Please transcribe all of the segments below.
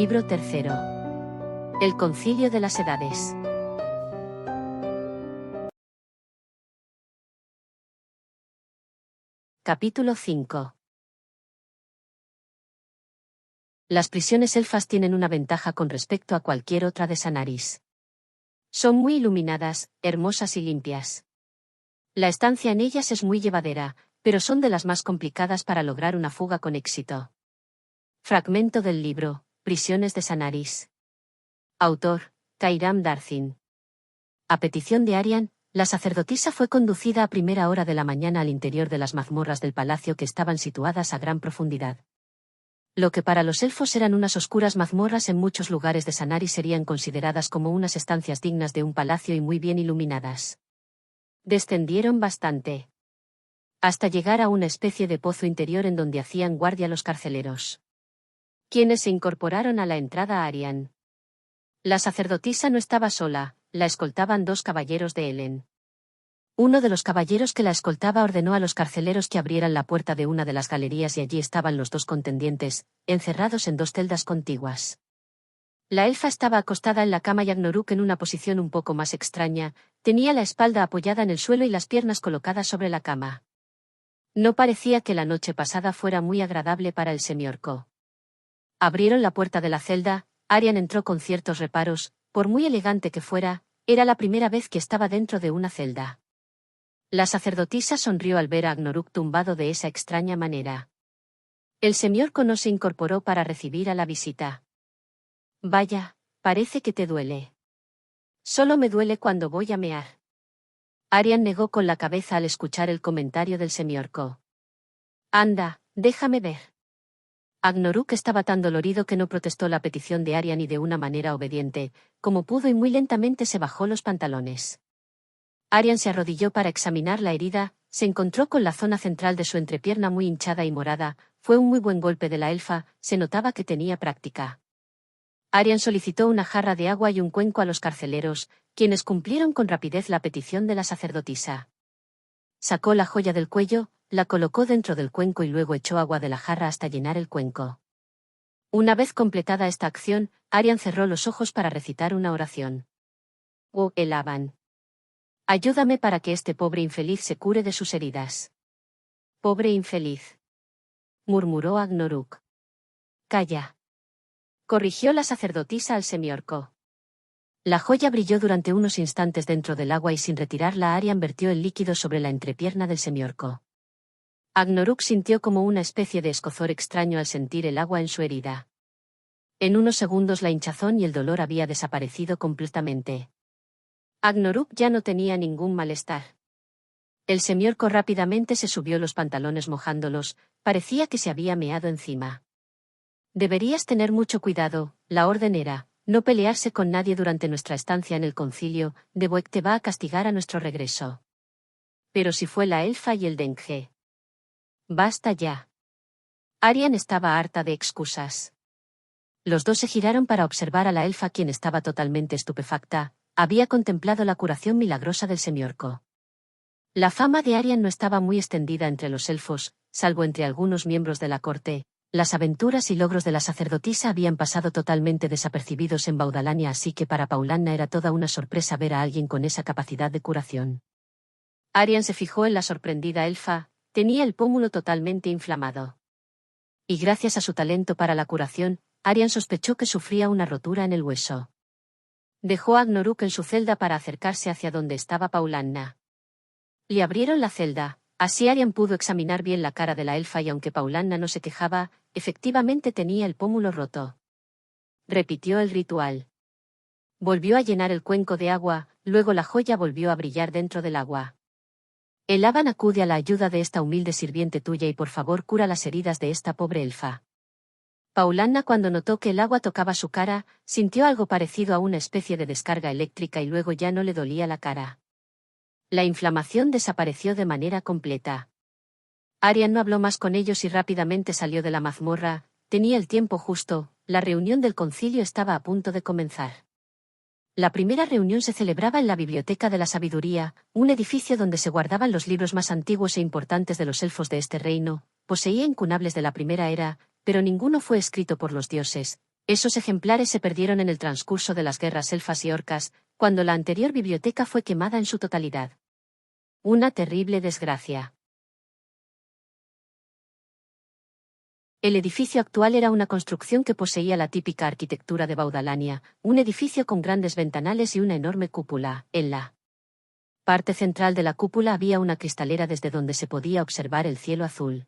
Libro tercero. El Concilio de las Edades. Capítulo 5. Las prisiones elfas tienen una ventaja con respecto a cualquier otra de Sanaris. Son muy iluminadas, hermosas y limpias. La estancia en ellas es muy llevadera, pero son de las más complicadas para lograr una fuga con éxito. Fragmento del libro, Prisiones de Sanaris. Autor, Kairam Darthin. A petición de Arian, la sacerdotisa fue conducida a primera hora de la mañana al interior de las mazmorras del palacio que estaban situadas a gran profundidad. Lo que para los elfos eran unas oscuras mazmorras en muchos lugares de Sanaris serían consideradas como unas estancias dignas de un palacio y muy bien iluminadas. Descendieron bastante, hasta llegar a una especie de pozo interior en donde hacían guardia los carceleros, quienes se incorporaron a la entrada a Arian. La sacerdotisa no estaba sola, la escoltaban dos caballeros de Helen. Uno de los caballeros que la escoltaba ordenó a los carceleros que abrieran la puerta de una de las galerías y allí estaban los dos contendientes, encerrados en dos celdas contiguas. La elfa estaba acostada en la cama y Agnaruk en una posición un poco más extraña, tenía la espalda apoyada en el suelo y las piernas colocadas sobre la cama. No parecía que la noche pasada fuera muy agradable para el semiorco. Abrieron la puerta de la celda. Arian entró con ciertos reparos, por muy elegante que fuera, era la primera vez que estaba dentro de una celda. La sacerdotisa sonrió al ver a Agnaruk tumbado de esa extraña manera. El semiorco no se incorporó para recibir a la visita. Vaya, parece que te duele. Solo me duele cuando voy a mear. Arian negó con la cabeza al escuchar el comentario del semiorco. Anda, déjame ver. Agnaruk estaba tan dolorido que no protestó la petición de Arian y de una manera obediente, como pudo y muy lentamente se bajó los pantalones. Arian se arrodilló para examinar la herida, se encontró con la zona central de su entrepierna muy hinchada y morada, fue un muy buen golpe de la elfa, se notaba que tenía práctica. Arian solicitó una jarra de agua y un cuenco a los carceleros, quienes cumplieron con rapidez la petición de la sacerdotisa. Sacó la joya del cuello, la colocó dentro del cuenco y luego echó agua de la jarra hasta llenar el cuenco. Una vez completada esta acción, Arian cerró los ojos para recitar una oración. Oh, Elaban. Ayúdame para que este pobre infeliz se cure de sus heridas. Pobre infeliz, murmuró Agnaruk. Calla, corrigió la sacerdotisa al semiorco. La joya brilló durante unos instantes dentro del agua y sin retirarla Arian vertió el líquido sobre la entrepierna del semiorco. Agnaruk sintió como una especie de escozor extraño al sentir el agua en su herida. En unos segundos la hinchazón y el dolor había desaparecido completamente. Agnaruk ya no tenía ningún malestar. El semiorco rápidamente se subió los pantalones mojándolos, parecía que se había meado encima. Deberías tener mucho cuidado, la orden era, no pelearse con nadie durante nuestra estancia en el concilio, Deboek te va a castigar a nuestro regreso. Pero si fue la elfa y el dengue. Basta ya. Arian estaba harta de excusas. Los dos se giraron para observar a la elfa quien estaba totalmente estupefacta, había contemplado la curación milagrosa del semiorco. La fama de Arian no estaba muy extendida entre los elfos, salvo entre algunos miembros de la corte. Las aventuras y logros de la sacerdotisa habían pasado totalmente desapercibidos en Baudalania, así que para Paulanna era toda una sorpresa ver a alguien con esa capacidad de curación. Arian se fijó en la sorprendida elfa, tenía el pómulo totalmente inflamado. Y gracias a su talento para la curación, Arian sospechó que sufría una rotura en el hueso. Dejó a Agnaruk en su celda para acercarse hacia donde estaba Paulanna. Le abrieron la celda, así Arian pudo examinar bien la cara de la elfa y aunque Paulanna no se quejaba, efectivamente tenía el pómulo roto. Repitió el ritual. Volvió a llenar el cuenco de agua, luego la joya volvió a brillar dentro del agua. Elaban acude a la ayuda de esta humilde sirviente tuya y por favor cura las heridas de esta pobre elfa. Paulanna cuando notó que el agua tocaba su cara, sintió algo parecido a una especie de descarga eléctrica y luego ya no le dolía la cara. La inflamación desapareció de manera completa. Arian no habló más con ellos y rápidamente salió de la mazmorra, tenía el tiempo justo, la reunión del concilio estaba a punto de comenzar. La primera reunión se celebraba en la Biblioteca de la Sabiduría, un edificio donde se guardaban los libros más antiguos e importantes de los elfos de este reino, poseía incunables de la primera era, pero ninguno fue escrito por los dioses, Esos ejemplares se perdieron en el transcurso de las guerras elfas y orcas, cuando la anterior biblioteca fue quemada en su totalidad. Una terrible desgracia. El edificio actual era una construcción que poseía la típica arquitectura de Baudalania, un edificio con grandes ventanales y una enorme cúpula. En la parte central de la cúpula había una cristalera desde donde se podía observar el cielo azul.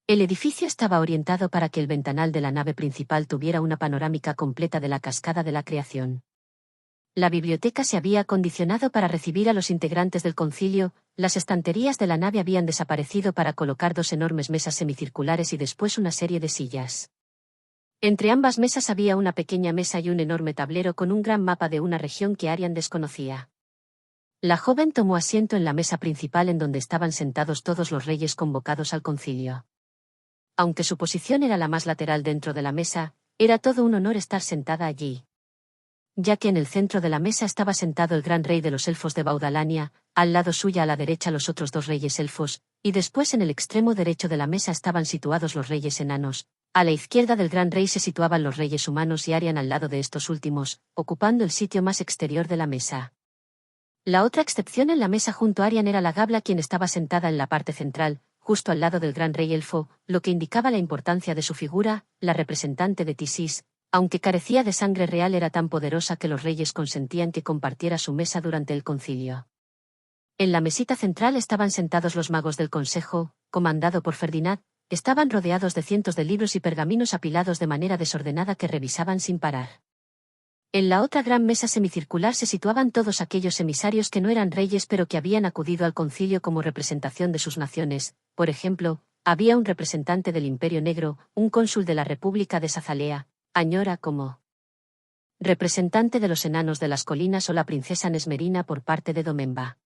El edificio estaba orientado para que el ventanal de la nave principal tuviera una panorámica completa de la cascada de la creación. La biblioteca se había acondicionado para recibir a los integrantes del concilio, las estanterías de la nave habían desaparecido para colocar dos enormes mesas semicirculares y después una serie de sillas. Entre ambas mesas había una pequeña mesa y un enorme tablero con un gran mapa de una región que Arian desconocía. La joven tomó asiento en la mesa principal en donde estaban sentados todos los reyes convocados al concilio. Aunque su posición era la más lateral dentro de la mesa, era todo un honor estar sentada allí. Ya que en el centro de la mesa estaba sentado el gran rey de los elfos de Baudalania, al lado suya a la derecha los otros dos reyes elfos, y después en el extremo derecho de la mesa estaban situados los reyes enanos. A la izquierda del gran rey se situaban los reyes humanos y Arian al lado de estos últimos, ocupando el sitio más exterior de la mesa. La otra excepción en la mesa junto a Arian era la Gabla, quien estaba sentada en la parte central, justo al lado del gran rey elfo, lo que indicaba la importancia de su figura, la representante de Tisis. Aunque carecía de sangre real, era tan poderosa que los reyes consentían que compartiera su mesa durante el concilio. En la mesita central estaban sentados los magos del consejo, comandado por Ferdinand, estaban rodeados de cientos de libros y pergaminos apilados de manera desordenada que revisaban sin parar. En la otra gran mesa semicircular se situaban todos aquellos emisarios que no eran reyes pero que habían acudido al concilio como representación de sus naciones. Por ejemplo, había un representante del Imperio Negro, un cónsul de la República de Sazalea, Añora como representante de los enanos de las colinas o la princesa Nesmerina por parte de Domemba.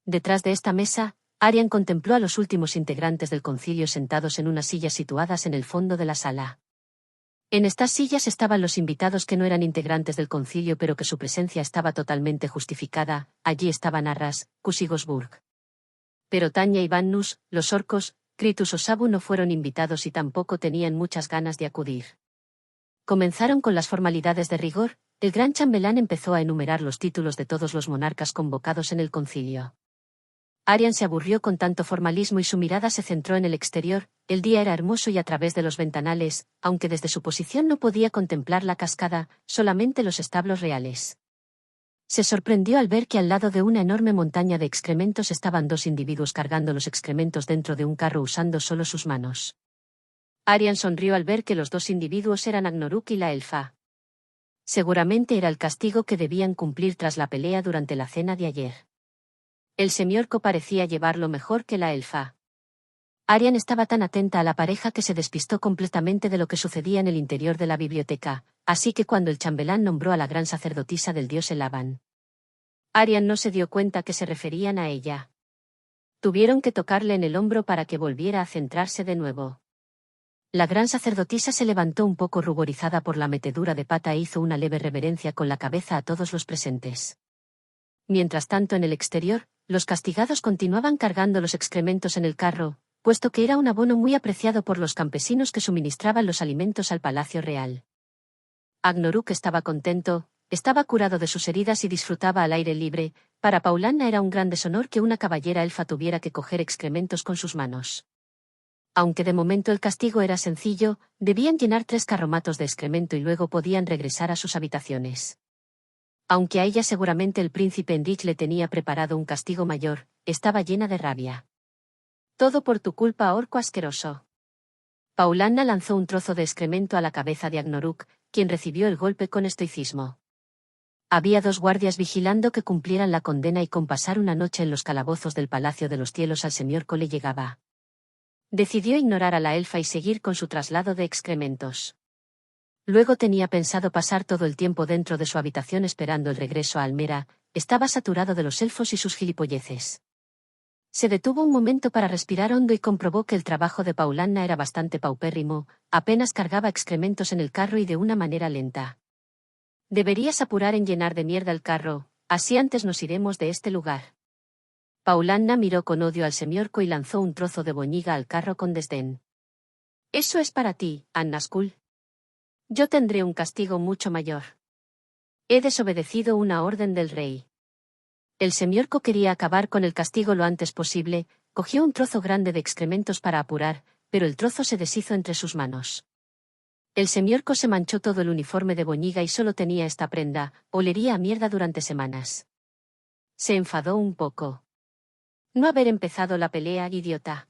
Detrás de esta mesa, Arian contempló a los últimos integrantes del concilio sentados en unas sillas situadas en el fondo de la sala. En estas sillas estaban los invitados que no eran integrantes del concilio pero que su presencia estaba totalmente justificada. Allí estaban Arras, Cusigosburg. Pero Tanya y Vannus, los orcos, Kritus o Sabu no fueron invitados y tampoco tenían muchas ganas de acudir. Comenzaron con las formalidades de rigor. El gran chambelán empezó a enumerar los títulos de todos los monarcas convocados en el concilio. Arian se aburrió con tanto formalismo y su mirada se centró en el exterior. El día era hermoso y a través de los ventanales, aunque desde su posición no podía contemplar la cascada, solamente los establos reales. Se sorprendió al ver que al lado de una enorme montaña de excrementos estaban dos individuos cargando los excrementos dentro de un carro usando solo sus manos. Arian sonrió al ver que los dos individuos eran Agnoruk y la elfa. Seguramente era el castigo que debían cumplir tras la pelea durante la cena de ayer. El semiorco parecía llevarlo mejor que la elfa. Arian estaba tan atenta a la pareja que se despistó completamente de lo que sucedía en el interior de la biblioteca, así que cuando el chambelán nombró a la gran sacerdotisa del dios Elaban, Arian no se dio cuenta que se referían a ella. Tuvieron que tocarle en el hombro para que volviera a centrarse de nuevo. La gran sacerdotisa se levantó un poco ruborizada por la metedura de pata e hizo una leve reverencia con la cabeza a todos los presentes. Mientras tanto en el exterior, los castigados continuaban cargando los excrementos en el carro, puesto que era un abono muy apreciado por los campesinos que suministraban los alimentos al palacio real. Agnoruk estaba contento, estaba curado de sus heridas y disfrutaba al aire libre. Para Paulanna era un gran deshonor que una caballera elfa tuviera que coger excrementos con sus manos. Aunque de momento el castigo era sencillo, debían llenar 3 carromatos de excremento y luego podían regresar a sus habitaciones. Aunque a ella seguramente el príncipe Enrich le tenía preparado un castigo mayor, estaba llena de rabia. Todo por tu culpa, orco asqueroso. Paulanna lanzó un trozo de excremento a la cabeza de Agnoruk, quien recibió el golpe con estoicismo. Había 2 guardias vigilando que cumplieran la condena y con pasar una noche en los calabozos del Palacio de los Cielos al semiorco le llegaba. Decidió ignorar a la elfa y seguir con su traslado de excrementos. Luego tenía pensado pasar todo el tiempo dentro de su habitación esperando el regreso a Almera. Estaba saturado de los elfos y sus gilipolleces. Se detuvo un momento para respirar hondo y comprobó que el trabajo de Paulanna era bastante paupérrimo, apenas cargaba excrementos en el carro y de una manera lenta. Deberías apurar en llenar de mierda el carro, así antes nos iremos de este lugar. Paulanna miró con odio al semiorco y lanzó un trozo de boñiga al carro con desdén. Eso es para ti, Annaskull. Yo tendré un castigo mucho mayor. He desobedecido una orden del rey. El semiorco quería acabar con el castigo lo antes posible, cogió un trozo grande de excrementos para apurar, pero el trozo se deshizo entre sus manos. El semiorco se manchó todo el uniforme de boñiga y solo tenía esta prenda, olería a mierda durante semanas. Se enfadó un poco. No haber empezado la pelea, idiota.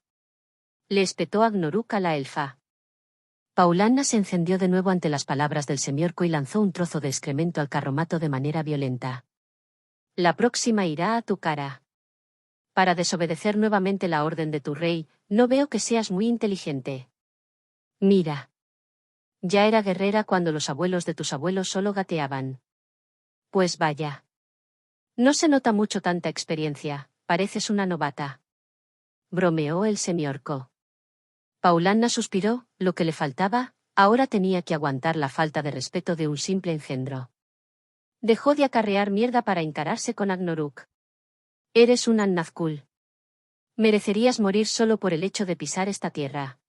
Le espetó Agnoruk a la elfa. Paulana se encendió de nuevo ante las palabras del semiorco y lanzó un trozo de excremento al carromato de manera violenta. La próxima irá a tu cara. Para desobedecer nuevamente la orden de tu rey, no veo que seas muy inteligente. Mira. Ya era guerrera cuando los abuelos de tus abuelos solo gateaban. Pues vaya. No se nota mucho tanta experiencia, pareces una novata. Bromeó el semiorco. Paulana suspiró, lo que le faltaba, ahora tenía que aguantar la falta de respeto de un simple engendro. Dejó de acarrear mierda para encararse con Agnoruk. Eres un An-Nazgûl. Merecerías morir solo por el hecho de pisar esta tierra.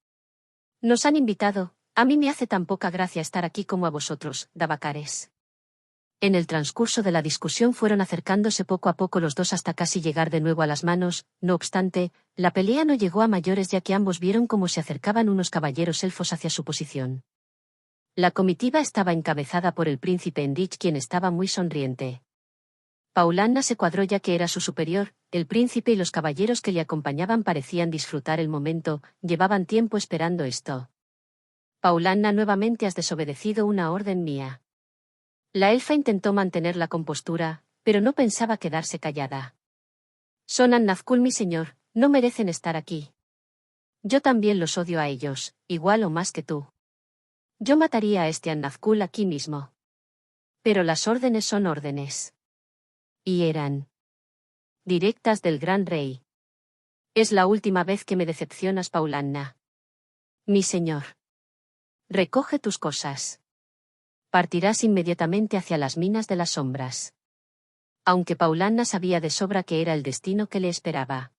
Nos han invitado, a mí me hace tan poca gracia estar aquí como a vosotros, Davacares. En el transcurso de la discusión fueron acercándose poco a poco los dos hasta casi llegar de nuevo a las manos, no obstante, la pelea no llegó a mayores ya que ambos vieron cómo se acercaban unos caballeros elfos hacia su posición. La comitiva estaba encabezada por el príncipe Endich, quien estaba muy sonriente. Paulana se cuadró ya que era su superior, el príncipe y los caballeros que le acompañaban parecían disfrutar el momento, llevaban tiempo esperando esto. Paulana, nuevamente has desobedecido una orden mía. La elfa intentó mantener la compostura, pero no pensaba quedarse callada. Son An-Nazgûl, mi señor, no merecen estar aquí. Yo también los odio a ellos, igual o más que tú. Yo mataría a este An-Nazgûl aquí mismo. Pero las órdenes son órdenes. Y eran directas del gran rey. Es la última vez que me decepcionas, Paulana. Mi señor. Recoge tus cosas. Partirás inmediatamente hacia las minas de las sombras. Aunque Paulana sabía de sobra que era el destino que le esperaba.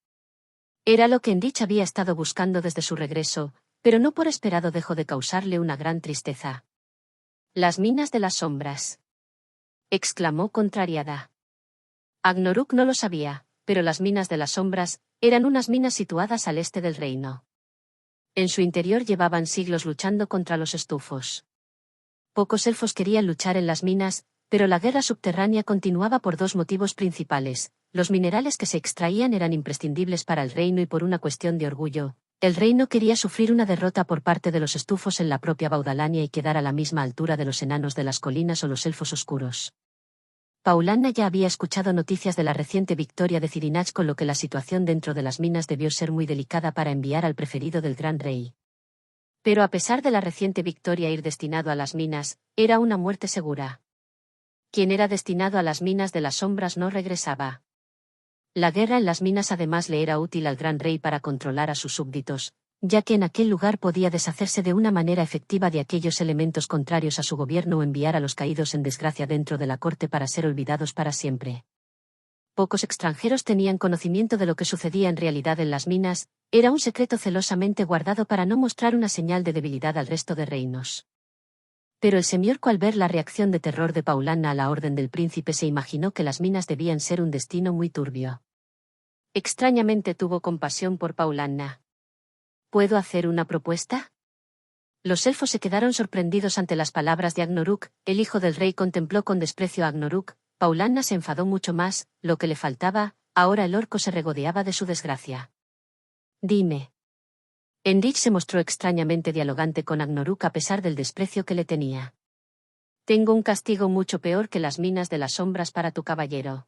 Era lo que Endich había estado buscando desde su regreso, pero no por esperado dejó de causarle una gran tristeza. Las minas de las sombras. Exclamó contrariada. Agnoruk no lo sabía, pero las minas de las sombras eran unas minas situadas al este del reino. En su interior llevaban siglos luchando contra los estufos. Pocos elfos querían luchar en las minas, pero la guerra subterránea continuaba por dos motivos principales. Los minerales que se extraían eran imprescindibles para el reino y por una cuestión de orgullo. El reino quería sufrir una derrota por parte de los estufos en la propia Baudalania y quedar a la misma altura de los enanos de las colinas o los elfos oscuros. Paulana ya había escuchado noticias de la reciente victoria de Cirinach, con lo que la situación dentro de las minas debió ser muy delicada para enviar al preferido del gran rey. Pero a pesar de la reciente victoria, ir destinado a las minas era una muerte segura. Quien era destinado a las minas de las sombras no regresaba. La guerra en las minas además le era útil al gran rey para controlar a sus súbditos, ya que en aquel lugar podía deshacerse de una manera efectiva de aquellos elementos contrarios a su gobierno o enviar a los caídos en desgracia dentro de la corte para ser olvidados para siempre. Pocos extranjeros tenían conocimiento de lo que sucedía en realidad en las minas, era un secreto celosamente guardado para no mostrar una señal de debilidad al resto de reinos. Pero el semiorco, al ver la reacción de terror de Paulana a la orden del príncipe, se imaginó que las minas debían ser un destino muy turbio. Extrañamente tuvo compasión por Paulana. ¿Puedo hacer una propuesta? Los elfos se quedaron sorprendidos ante las palabras de Agnoruk. El hijo del rey contempló con desprecio a Agnoruk. Paulana se enfadó mucho más, lo que le faltaba, ahora el orco se regodeaba de su desgracia. Dime. Endich se mostró extrañamente dialogante con Agnoruk a pesar del desprecio que le tenía. Tengo un castigo mucho peor que las minas de las sombras para tu caballero.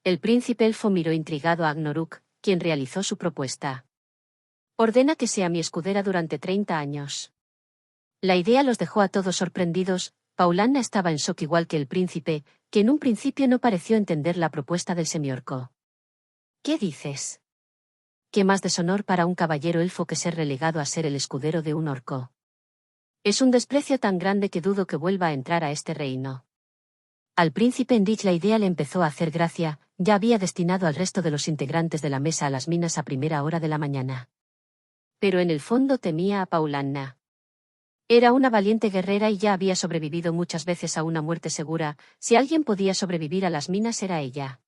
El príncipe elfo miró intrigado a Agnoruk, quien realizó su propuesta. Ordena que sea mi escudera durante 30 años. La idea los dejó a todos sorprendidos. Paulana estaba en shock igual que el príncipe, que en un principio no pareció entender la propuesta del semiorco. ¿Qué dices? ¿Qué más deshonor para un caballero elfo que ser relegado a ser el escudero de un orco? Es un desprecio tan grande que dudo que vuelva a entrar a este reino. Al príncipe Endich la idea le empezó a hacer gracia, ya había destinado al resto de los integrantes de la mesa a las minas a primera hora de la mañana. Pero en el fondo temía a Paulana. Era una valiente guerrera y ya había sobrevivido muchas veces a una muerte segura. Si alguien podía sobrevivir a las minas era ella.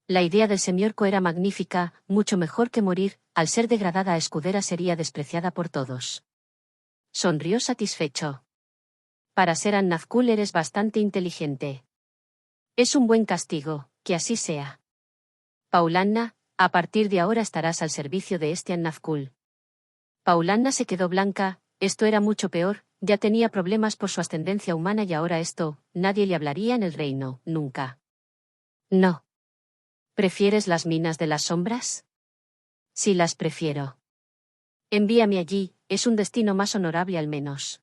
La idea del semiorco era magnífica, mucho mejor que morir, al ser degradada a escudera sería despreciada por todos. Sonrió satisfecho. Para ser An Nazgûl eres bastante inteligente. Es un buen castigo, que así sea. Paulanna, a partir de ahora estarás al servicio de este An Nazgûl. Paulanna se quedó blanca. Esto era mucho peor, ya tenía problemas por su ascendencia humana y ahora esto, nadie le hablaría en el reino, nunca. No. ¿Prefieres las minas de las sombras? Sí, las prefiero. Envíame allí, es un destino más honorable al menos.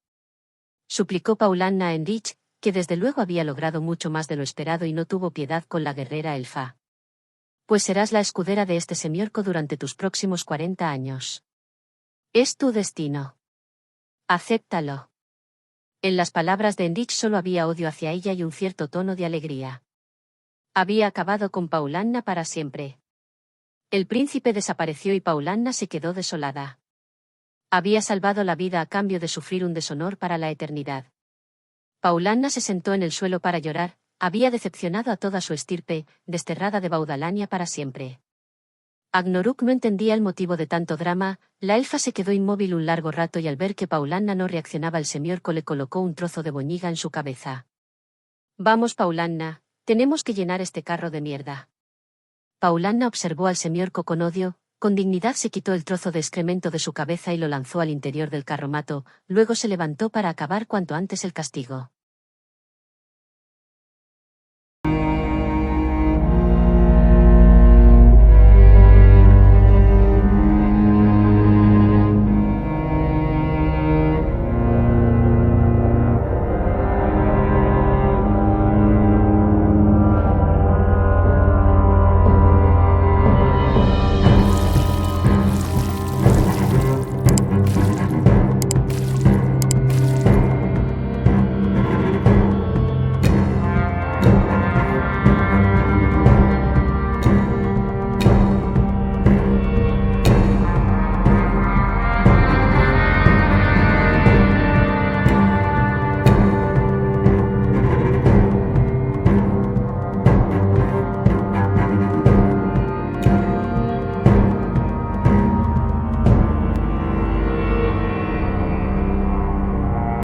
Suplicó Paulanna a Enrich, que desde luego había logrado mucho más de lo esperado y no tuvo piedad con la guerrera elfa. Pues serás la escudera de este semiorco durante tus próximos 40 años. Es tu destino. Acéptalo. En las palabras de Enrich solo había odio hacia ella y un cierto tono de alegría. Había acabado con Paulanna para siempre. El príncipe desapareció y Paulanna se quedó desolada. Había salvado la vida a cambio de sufrir un deshonor para la eternidad. Paulanna se sentó en el suelo para llorar, había decepcionado a toda su estirpe, desterrada de Baudalania para siempre. Agnarok no entendía el motivo de tanto drama, la elfa se quedó inmóvil un largo rato y al ver que Paulanna no reaccionaba el semiorco le colocó un trozo de boñiga en su cabeza. Vamos Paulanna, tenemos que llenar este carro de mierda. Paulanna observó al semiorco con odio, con dignidad se quitó el trozo de excremento de su cabeza y lo lanzó al interior del carromato, luego se levantó para acabar cuanto antes el castigo.